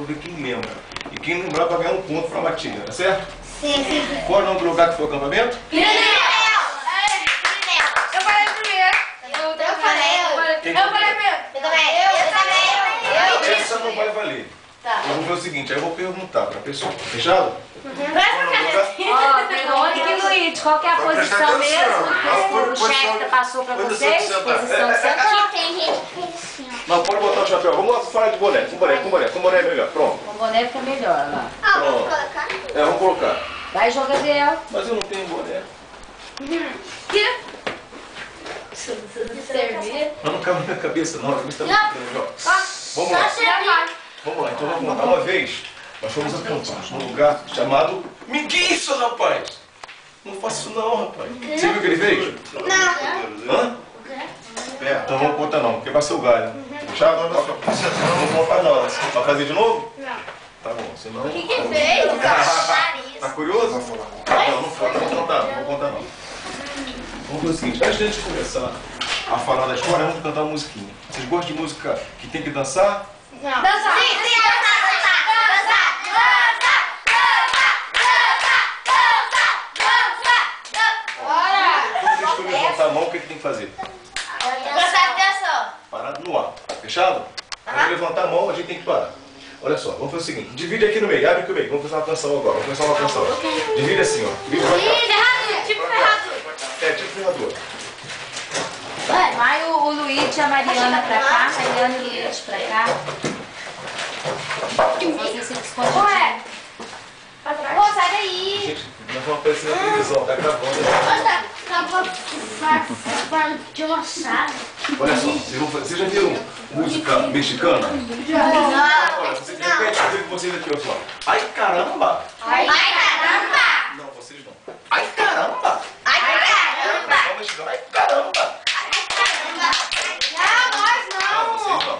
vou ver quem lembra. E quem lembrar vai ganhar um ponto pra Matilha, tá certo? Sim. Qual é o nome do lugar que foi o acampamento? Pirineu! Eu falei primeiro. Eu falei primeiro. Eu também. Essa não vai valer. Tá. Eu vou ver o seguinte, aí eu vou perguntar pra pessoa. Fechado? Ó, pergunta aqui, Luiz, qual que é a posição mesmo? O chefe passou pra vocês? Posição de sentar. Aqui tem gente que fez assim, ó. Não, pode botar o chapéu. Vamos lá falar de boné. Com boné é melhor. Pronto. O boné fica melhor lá. Ah, vou Pronto. colocar. É, vamos colocar. Vai, João Gabriel. Mas eu não tenho boné. Tira. Servir. Mas não cabe na minha cabeça, não. A cabeça tá muito grande, ó. Vamos Só lá. servir. Vamos lá, então vamos contar. Uma vez, nós fomos acampar num lugar chamado Miguiço, rapaz! Não faço isso não, rapaz. Você viu o que ele fez? Não. Hã? Então vamos contar não, porque vai ser o galho. Fechado? Não vou contar não. Vai fazer de novo? Não. Tá bom, senão... O que fez? Tá curioso? Não vou contar não. Vamos fazer o seguinte, antes de a gente começar a falar da história, vamos cantar uma musiquinha. Vocês gostam de música que tem que dançar? Não. Dançar. Sim, Bora. Toda vez que eu levantar a mão, o que tem que fazer? Prestar atenção. Parado no ar. Fechado? Quando eu levantar a mão, a gente tem que parar. Olha só, vamos fazer o seguinte. Divide aqui no meio, abre aqui no meio. Vamos fazer uma canção agora. Vamos começar uma canção. Divide assim, ó. Divide pra cá. Tipo ferradura. É, tipo ferradura. Vai o Luiz e a Mariana pra cá. Mariana e o Luiz pra cá. Vocês se escondem. Ué. Pô, sai daí. Gente, nós vamos aparecer na televisão, tá gravando. Olha, de uma sala. Olha só, vocês já viram música mexicana? Olha, vocês repetem comigo vocês aqui, olha só. Ai caramba! Ai, caramba. Não, vocês não. Ai caramba! Ai, caramba. Não, mexicano. Ai caramba! Não, nós Não, não. vocês não.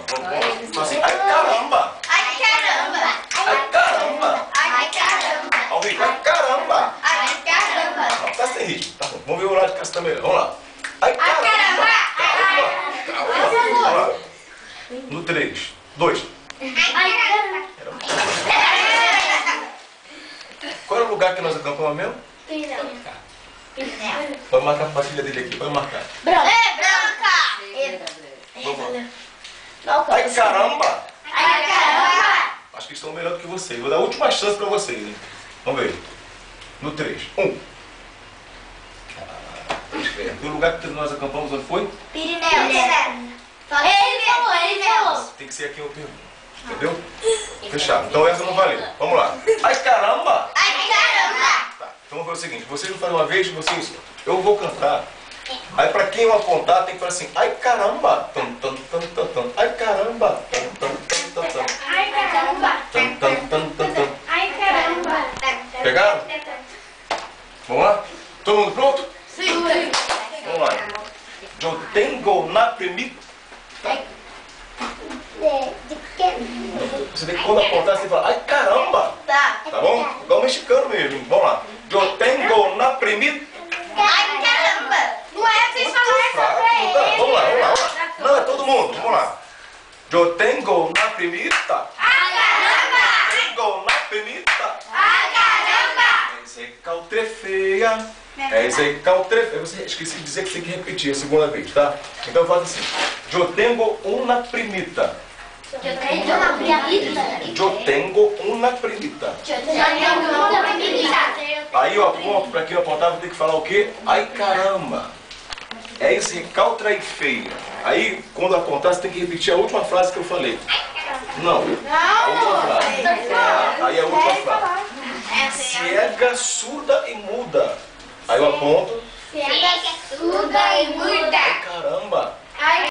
Vamos assim, ai caramba! Ai, caramba. Ai caramba! Ai, caramba. Ao ritmo, ai caramba! Ai, caramba. Não, tá sem ritmo. Tá bom, vamos ver o lado de cá também. Vamos lá. Ai Ai, caramba! caramba. Calma. Vamos lá. No 3, 2. Ai, caramba. Qual era o lugar que nós acampamos mesmo? Pode marcar a pastilha dele aqui, pode marcar. Branca. Vamos lá. Ai caramba! Ai, caramba. Acho que estão melhor do que vocês. Vou dar a última chance pra vocês, hein? Vamos ver. No 3. 1. O lugar que nós acampamos, onde foi? Pirineu. Ele falou. Tem que ser aqui eu pergunto. Entendeu? Fechado. Então essa não valeu. Vamos lá. Ai caramba! Ai, caramba. Tá. Então vamos ver o seguinte. Vocês vão fazer uma vez, vocês... Eu vou cantar. Aí pra quem eu apontar, tem que falar assim. Ai caramba! Tum, tum, tum, tum, tum. Ai caramba! Tum, tum, tum, tum, tum. Ai, caramba. Tum, tum, tum, tum, tum. Ai, caramba. Pegaram? Vamos lá? Todo mundo pronto? Sim. Vamos lá. Eu tenho na primita. Você tem que quando apontar, você fala, ai caramba! Tá. Tá bom? Igual mexicano mesmo. Vamos lá. Eu tenho na primita. Ai, caramba. Não é pra vocês falarem só pra ele. Vamos lá. Não, é todo mundo. Vamos lá. Eu tenho na primita. Ai, caramba. Tenho na primita. Ai, caramba. Esse caltre feia. Esse caltre feia. Você esqueci de dizer que você tem que repetir a segunda vez, tá? Então eu faço assim. Eu tenho uma primita. Eu tenho uma primita. Eu tenho uma primita. Aí eu aponto, pra quem eu apontar, vou ter que falar o quê? Ai caramba! É esse recaltra e feia. Aí, quando eu apontar, você tem que repetir a última frase que eu falei. Não. A última frase. Aí a última frase. Cega, surda e muda. Aí eu aponto. Cega, surda e muda. Ai caramba! Ai,